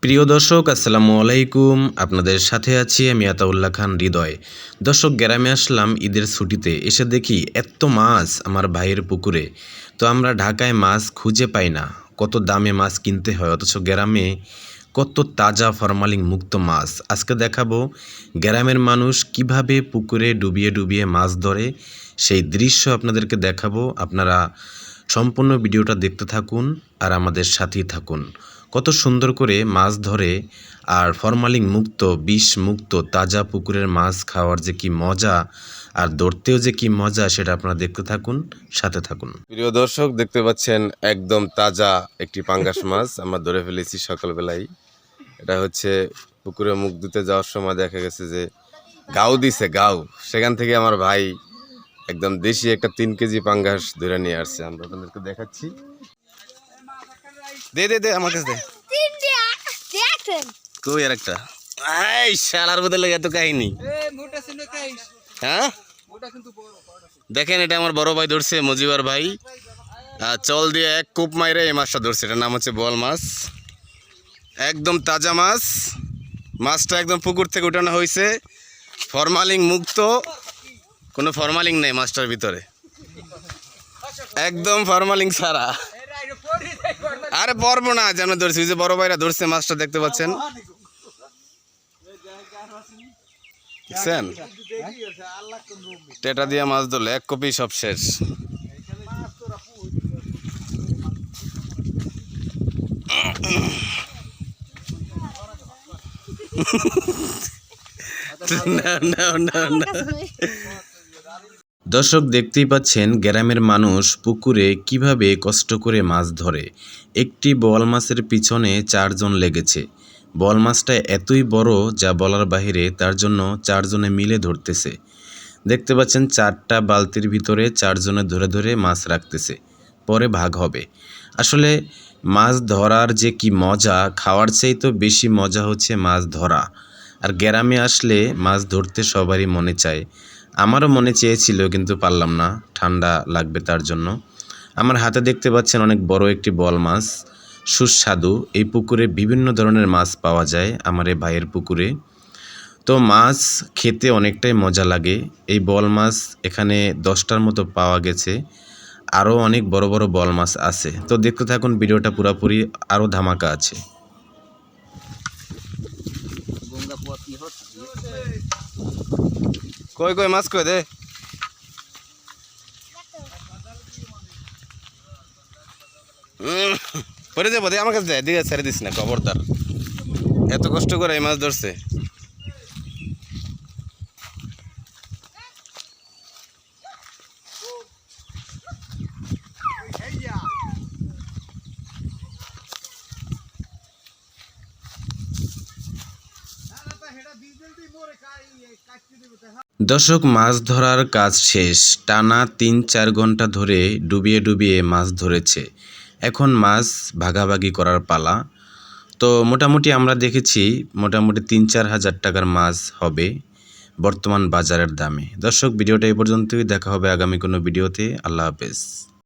প্রিয় দর্শক আসসালামু আলাইকুম। আপনাদের সাথে আছি আমি আতাউল্লাহ খান হৃদয়। দর্শক, গ্রামে আসলাম ঈদের ছুটিতে, এসে দেখি এত মাছ আমার ভাইয়ের পুকুরে। তো আমরা ঢাকায় মাছ খুঁজে পাই না, কত দামে মাছ কিনতে হয়, অথচ গ্রামে কত তাজা ফরমালিন মুক্ত মাছ। আজকে দেখাবো গ্রামের মানুষ কিভাবে পুকুরে ডুবিয়ে ডুবিয়ে মাছ ধরে, সেই দৃশ্য আপনাদেরকে দেখাবো। আপনারা সম্পূর্ণ ভিডিওটা দেখতে থাকুন আর আমাদের সাথেই থাকুন। কত সুন্দর করে মাছ ধরে, আর ফরমালিন মুক্ত, বিষ মুক্ত তাজা পুকুরের মাছ খাওয়ার যে কি মজা, আর ধরতেও যে কি মজা, সেটা আপনারা দেখতে থাকুন, সাথে থাকুন। প্রিয় দর্শক, দেখতে পাচ্ছেন একদম তাজা একটি পাঙ্গাস মাছ আমরা ধরে ফেলেছি সকালবেলায়। এটা হচ্ছে পুকুরে মুখ ধুতে যাওয়ার সময় দেখা গেছে যে গাও দিছে, গাও, সেখান থেকে আমার ভাই একদম দেশি একটা 3 কেজি পাঙ্গাস ধরে নিয়ে আসছে। আমরা আপনাদেরকে দেখাচ্ছি। দে দে দে আমার কাছে দে। কই আর একটা, এই শালার বদলে এত কাহিনী। হ্যাঁ দেখেন, এটা আমার বড় ভাই ধরছে, মজিবার ভাই। চল দিয়ে এক কূপ মাইরে এই মাছটা ধরছে। এটার নাম হচ্ছে বোয়াল মাছ, একদম তাজা মাছ। মাছটা একদম পুকুর থেকে উঠানো হয়েছে, ফরমালিন মুক্ত, কোনো ফরমালিন নেই মাছটার ভিতরে, একদম ফরমালিন ছাড়া। আরে পড়বো না, যেন ধরছি, যে বড় ভাইরা ধরছে মাছটা, দেখতে পাচ্ছেন, দেখছেন? টেটা দিয়ে মাছ ধরলে এক কপি সব শেষ। দর্শক, দেখতেই পাচ্ছেন গ্রামের মানুষ পুকুরে কিভাবে কষ্ট করে মাছ ধরে। একটি বোয়াল মাছের পিছনে 4 জন লেগেছে। বোয়াল মাছটা এতই বড় যা বলার বাহিরে, তার জন্য 4 জনে মিলে ধরতেছে। দেখতে পাচ্ছেন 4টা বালতির ভিতরে 4 জনে ধরে ধরে মাছ রাখতেছে, পরে ভাগ হবে। আসলে মাছ ধরার যে কি মজা, খাওয়ার চাইতেও বেশি মজা হচ্ছে মাছ ধরা। আর গ্রামে আসলে মাছ ধরতে সবারই মনে চায়। আমারও মনে চেয়েছিল, কিন্তু পারলাম না, ঠান্ডা লাগবে তার জন্য। আমার হাতে দেখতে পাচ্ছেন অনেক বড় একটি বোয়াল মাছ, সুস্বাদু। এই পুকুরে বিভিন্ন ধরনের মাছ পাওয়া যায় আমার এই ভাইয়ের পুকুরে। তো মাছ খেতে অনেকটাই মজা লাগে। এই বোয়াল মাছ এখানে 10টার মতো পাওয়া গেছে, আরও অনেক বড় বড় বোয়াল মাছ আছে। তো দেখতে থাকুন ভিডিওটা পুরোপুরি, আরও ধামাকা আছে। কই কই মাছ কই দে, পরে যাবো দে, আমার কাছে দেয়, দিকে ছেড়ে দিস না, খবরদার। এত কষ্ট করে এই মাছ ধরছে। দর্শক, মাছ ধরার কাজ শেষ। টানা 3-4 ঘন্টা ধরে ডুবিয়ে ডুবিয়ে মাছ ধরেছে। এখন মাছ ভাগাভাগি করার পালা। তো মোটামুটি আমরা দেখেছি মোটামুটি 3-4 হাজার টাকার মাছ হবে বর্তমান বাজারের দামে। দর্শক, ভিডিওটা এই পর্যন্তই, দেখা হবে আগামী কোনো ভিডিওতে। আল্লাহ হাফেজ।